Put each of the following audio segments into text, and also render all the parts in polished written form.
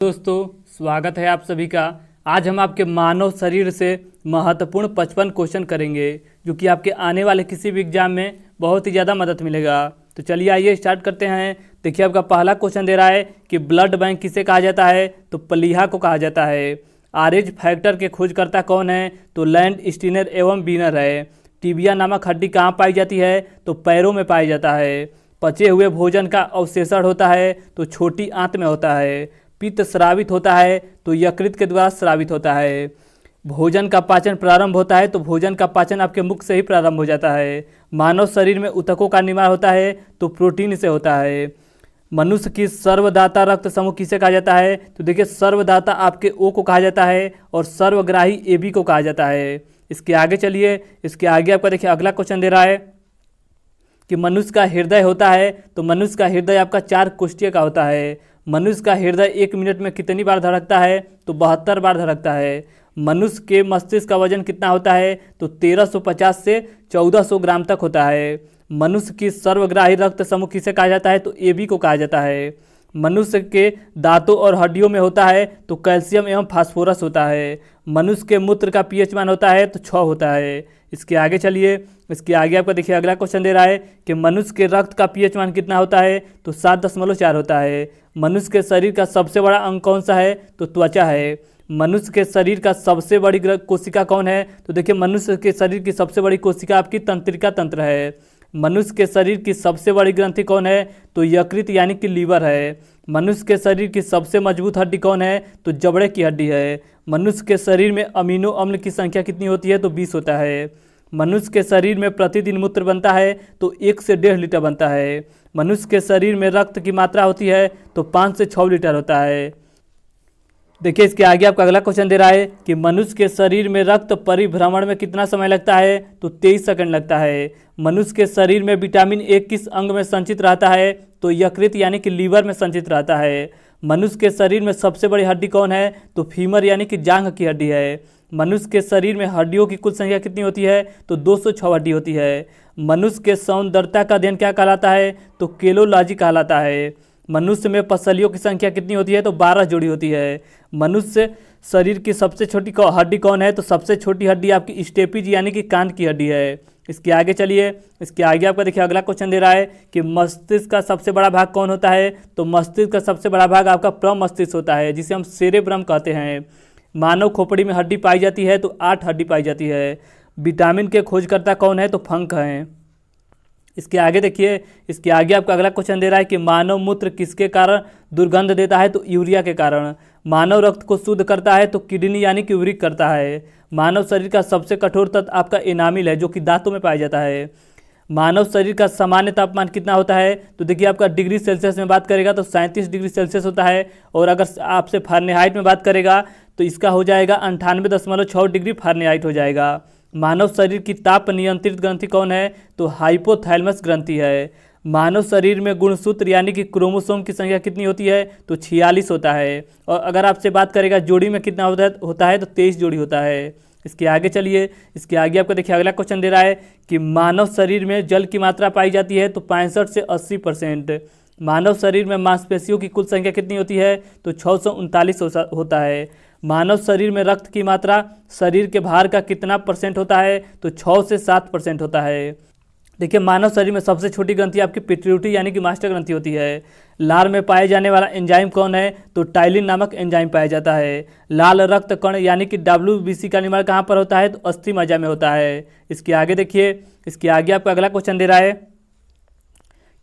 दोस्तों, स्वागत है आप सभी का। आज हम आपके मानव शरीर से महत्वपूर्ण 55 क्वेश्चन करेंगे जो कि आपके आने वाले किसी भी एग्जाम में बहुत ही ज़्यादा मदद मिलेगा। तो चलिए आइए स्टार्ट करते हैं। देखिए आपका पहला क्वेश्चन दे रहा है कि ब्लड बैंक किसे कहा जाता है, तो प्लीहा को कहा जाता है। आरएच फैक्टर के खोजकर्ता कौन है, तो लैंड स्टीनर एवं बीनर है। टिबिया नामक हड्डी कहाँ पाई जाती है, तो पैरों में पाई जाता है। पचे हुए भोजन का अवशेषण होता है, तो छोटी आंत में होता है। पित्त स्रावित होता है, तो यकृत के द्वारा स्रावित होता है। भोजन का पाचन प्रारंभ होता है, तो भोजन का पाचन आपके मुख से ही प्रारंभ हो जाता है। मानव शरीर में ऊतकों का निर्माण होता है, तो प्रोटीन से होता है। मनुष्य की सर्वदाता रक्त समूह किसे कहा जाता है, तो देखिए सर्वदाता आपके ओ को कहा जाता है और सर्वग्राही एबी को कहा जाता है। इसके आगे चलिए, इसके आगे आपका देखिए अगला क्वेश्चन दे रहा है कि मनुष्य का हृदय होता है, तो मनुष्य का हृदय आपका 4 कोष्ठीय का होता है। मनुष्य का हृदय 1 मिनट में कितनी बार धड़कता है, तो 72 बार धड़कता है। मनुष्य के मस्तिष्क का वजन कितना होता है, तो 1350 से 1400 ग्राम तक होता है। मनुष्य की सर्वग्राही रक्त समूह किसे कहा जाता है, तो एबी को कहा जाता है। मनुष्य के दांतों और हड्डियों में होता है, तो कैल्शियम एवं फास्फोरस होता है। मनुष्य के मूत्र का पीएच मान होता है, तो 6 होता है। इसके आगे चलिए, इसके आगे आपका देखिए अगला क्वेश्चन दे रहा है कि मनुष्य के रक्त का पीएच मान कितना होता है, तो 7.4 होता है। मनुष्य के शरीर का सबसे बड़ा अंग कौन सा है, तो त्वचा है। मनुष्य के शरीर का सबसे बड़ी कोशिका कौन है, तो देखिए मनुष्य के शरीर की सबसे बड़ी कोशिका आपकी तंत्रिका तंत्र है। मनुष्य के शरीर की सबसे बड़ी ग्रंथि कौन है, तो यकृत यानी कि लीवर है। मनुष्य के शरीर की सबसे मजबूत हड्डी कौन है, तो जबड़े की हड्डी है। मनुष्य के शरीर में अमीनो अम्ल की संख्या कितनी होती है, तो 20 होता है। मनुष्य के शरीर में प्रतिदिन मूत्र बनता है, तो 1 से 1.5 लीटर बनता है। मनुष्य के शरीर में रक्त की मात्रा होती है, तो 5 से 6 लीटर होता है। देखिए इसके आगे आपका अगला क्वेश्चन दे रहा है कि मनुष्य के शरीर में रक्त परिभ्रमण में कितना समय लगता है, तो 23 सेकंड लगता है। मनुष्य के शरीर में विटामिन ए किस अंग में संचित रहता है, तो यकृत यानी कि लीवर में संचित रहता है। मनुष्य के शरीर में सबसे बड़ी हड्डी कौन है, तो फीमर यानी कि जांघ की हड्डी है। मनुष्य के शरीर में हड्डियों की कुल संख्या कितनी होती है, तो 206 हड्डी होती है। मनुष्य के सौंदर्यता का अध्ययन क्या कहलाता है, तो केलोलॉजी कहलाता है। मनुष्य में पसलियों की संख्या कितनी होती है, तो 12 जोड़ी होती है। मनुष्य शरीर की सबसे छोटी हड्डी कौन है, तो सबसे छोटी हड्डी आपकी स्टेपीज यानी कि कान की हड्डी है। इसके आगे चलिए, इसके आगे आपका देखिए अगला क्वेश्चन दे रहा है कि मस्तिष्क का सबसे बड़ा भाग कौन होता है, तो मस्तिष्क का सबसे बड़ा भाग आपका प्रमस्तिष्क होता है, जिसे हम सेरेब्रम कहते हैं। मानव खोपड़ी में हड्डी पाई जाती है, तो 8 हड्डी पाई जाती है। विटामिन के खोजकर्ता कौन है, तो फंक हैं। इसके आगे देखिए, इसके आगे आपका अगला क्वेश्चन दे रहा है कि मानव मूत्र किसके कारण दुर्गंध देता है, तो यूरिया के कारण। मानव रक्त को शुद्ध करता है, तो किडनी यानी कि यूरिक करता है। मानव शरीर का सबसे कठोर तत्व आपका एनामिल है, जो कि दांतों में पाया जाता है। मानव शरीर का सामान्य तापमान कितना होता है, तो देखिए आपका डिग्री सेल्सियस में बात करेगा तो 37 डिग्री सेल्सियस होता है, और अगर आपसे फारेनहाइट में बात करेगा तो इसका हो जाएगा 98.6 डिग्री फारेनहाइट हो जाएगा। मानव शरीर की ताप नियंत्रित ग्रंथि कौन है, तो हाइपोथैलेमस ग्रंथि है। मानव शरीर में गुणसूत्र यानी कि क्रोमोसोम की संख्या कितनी होती है, तो 46 होता है। और अगर आपसे बात करेगा जोड़ी में कितना होता है तो 23 जोड़ी होता है। इसके आगे चलिए, इसके आगे आपको देखिए अगला क्वेश्चन दे रहा है कि मानव शरीर में जल की मात्रा पाई जाती है, तो 65 से 80%। मानव शरीर में मांसपेशियों की कुल संख्या कितनी होती है, तो 639 होता है। मानव शरीर में रक्त की मात्रा शरीर के भार का कितना % होता है, तो 6 से 7% होता है। देखिए मानव शरीर में सबसे छोटी ग्रंथि आपकी पिट्यूटरी यानी कि मास्टर ग्रंथि होती है। लार में पाए जाने वाला एंजाइम कौन है, तो टाइलिन नामक एंजाइम पाया जाता है। लाल रक्त कण यानी कि WBC का निर्माण कहाँ पर होता है, तो अस्थि मज्जा में होता है। इसके आगे देखिए, इसके आगे आपका अगला क्वेश्चन दे रहा है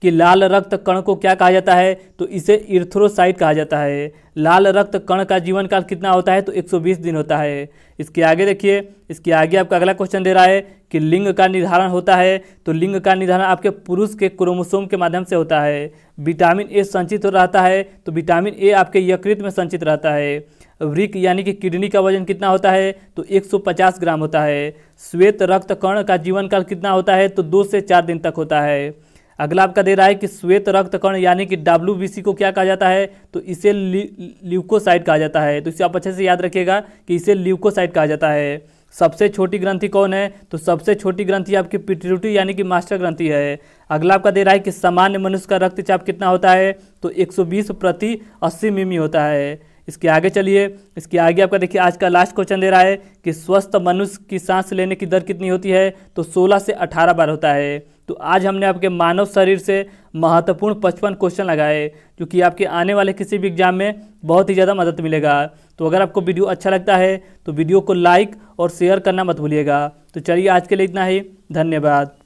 कि लाल रक्त कण को क्या कहा जाता है, तो इसे इरिथ्रोसाइट कहा जाता है। लाल रक्त कण का जीवन काल कितना होता है, तो 120 दिन होता है। इसके आगे देखिए, इसके आगे आपका अगला क्वेश्चन दे रहा है कि लिंग का निर्धारण होता है, तो लिंग का निर्धारण आपके पुरुष के क्रोमोसोम के माध्यम से होता है। विटामिन ए संचित रहता है, तो विटामिन ए आपके यकृत में संचित रहता है। वृक्क यानी कि किडनी का वजन कितना होता है, तो 150 ग्राम होता है। श्वेत रक्त कण का जीवन काल कितना होता है, तो 2 से 4 दिन तक होता है। अगला आपका दे रहा है कि श्वेत रक्त कण यानी कि WBC को क्या कहा जाता है, तो इसे ल्यूकोसाइट कहा जाता है। तो इसे आप अच्छे से याद रखिएगा कि इसे ल्यूकोसाइट कहा जाता है। सबसे छोटी ग्रंथि कौन है, तो सबसे छोटी ग्रंथि आपकी पिट्यूटरी यानी कि मास्टर ग्रंथि है। अगला आपका दे रहा है कि सामान्य मनुष्य का रक्तचाप कितना होता है, तो 120/80 मिमी होता है। इसके आगे चलिए, इसके आगे आपका देखिए आज का लास्ट क्वेश्चन दे रहा है कि स्वस्थ मनुष्य की सांस लेने की दर कितनी होती है, तो 16 से 18 बार होता है। तो आज हमने आपके मानव शरीर से महत्वपूर्ण 55 क्वेश्चन लगाए, जो कि आपके आने वाले किसी भी एग्जाम में बहुत ही ज़्यादा मदद मिलेगा। तो अगर आपको वीडियो अच्छा लगता है तो वीडियो को लाइक और शेयर करना मत भूलिएगा। तो चलिए आज के लिए इतना ही, धन्यवाद।